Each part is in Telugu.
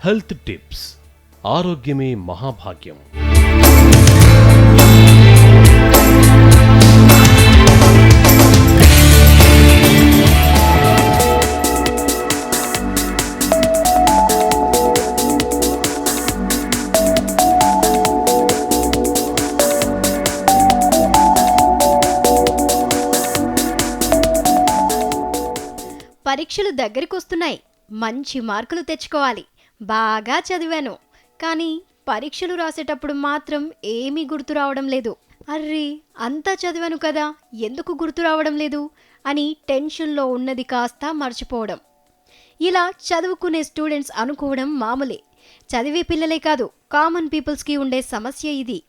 Health tips. ఆరోగ్యమే మహాభాగ్యం. పరీక్షలు దగ్గరికొస్తున్నాయి. మంచి మార్కులు తెచ్చుకోవాలి. బాగా చదివాను, కానీ పరీక్షలు రాసేటప్పుడు మాత్రం ఏమీ గుర్తు రావడం లేదు. అర్రే, అంతా చదివాను కదా, ఎందుకు గుర్తు రావడం లేదు అని టెన్షన్లో ఉన్నది కాస్త మర్చిపోవడం. ఇలా చదువుకునే స్టూడెంట్స్ అనుకోవడం మామూలే. చదివే పిల్లలే కాదు, కామన్ పీపుల్స్కి ఉండే సమస్య ఇది.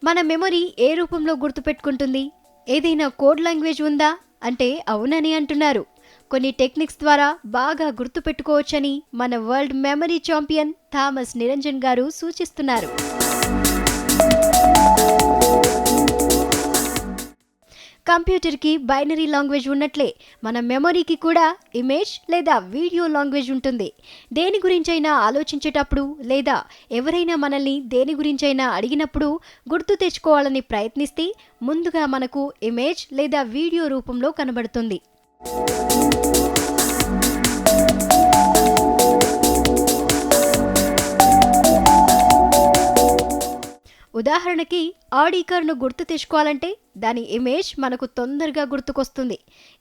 మన మెమరీ ఏ రూపంలో గుర్తుపెట్టుకుంటుంది? ఏదైనా కోడ్ లాంగ్వేజ్ ఉందా అంటే అవునని అంటున్నారు. కొన్ని టెక్నిక్స్ ద్వారా బాగా గుర్తుపెట్టుకోవచ్చని మన world memory champion Thomas Niranjan గారు సూచిస్తున్నారు. కంప్యూటర్కి బైనరీ లాంగ్వేజ్ ఉన్నట్లే మన మెమరీకి కూడా ఇమేజ్ లేదా వీడియో లాంగ్వేజ్ ఉంటుంది. దేని గురించైనా ఆలోచించేటప్పుడు లేదా ఎవరైనా మనల్ని దేని గురించైనా అడిగినప్పుడు గుర్తు తెచ్చుకోవాలని ప్రయత్నిస్తే ముందుగా మనకు ఇమేజ్ లేదా వీడియో రూపంలో కనబడుతుంది. ఉదాహరణకి ఆడి కారును గుర్తు తెచ్చుకోవాలంటే దాని ఇమేజ్ మనకు తొందరగా గుర్తుకొస్తుంది,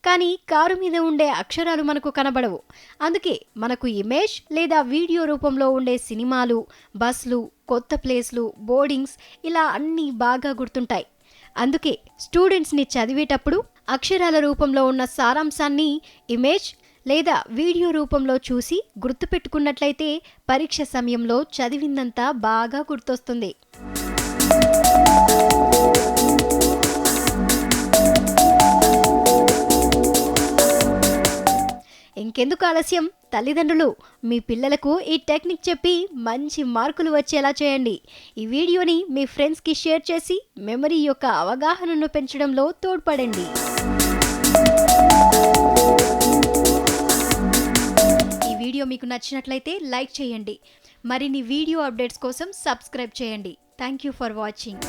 కానీ కారు మీద ఉండే అక్షరాలు మనకు కనబడవు. అందుకే మనకు ఇమేజ్ లేదా వీడియో రూపంలో ఉండే సినిమాలు, బస్లు, కొత్త ప్లేస్లు, బోర్డింగ్స్ ఇలా అన్నీ బాగా గుర్తుంటాయి. అందుకే స్టూడెంట్స్ని చదివేటప్పుడు అక్షరాల రూపంలో ఉన్న సారాంశాన్ని ఇమేజ్ లేదా వీడియో రూపంలో చూసి గుర్తుపెట్టుకున్నట్లయితే పరీక్ష సమయంలో చదివిందంతా బాగా గుర్తొస్తుంది. ఇంకెందుకు ఆలస్యం? తల్లిదండ్రులు మీ పిల్లలకు ఈ టెక్నిక్ చెప్పి మంచి మార్కులు వచ్చేలా చేయండి. ఈ వీడియోని మీ ఫ్రెండ్స్కి షేర్ చేసి మెమరీ యొక్క అవగాహనను పెంచడంలో తోడ్పడండి. ఈ వీడియో మీకు నచ్చినట్లయితే లైక్ చేయండి. మరిన్ని వీడియో అప్డేట్స్ కోసం సబ్స్క్రైబ్ చేయండి. Thank you for watching.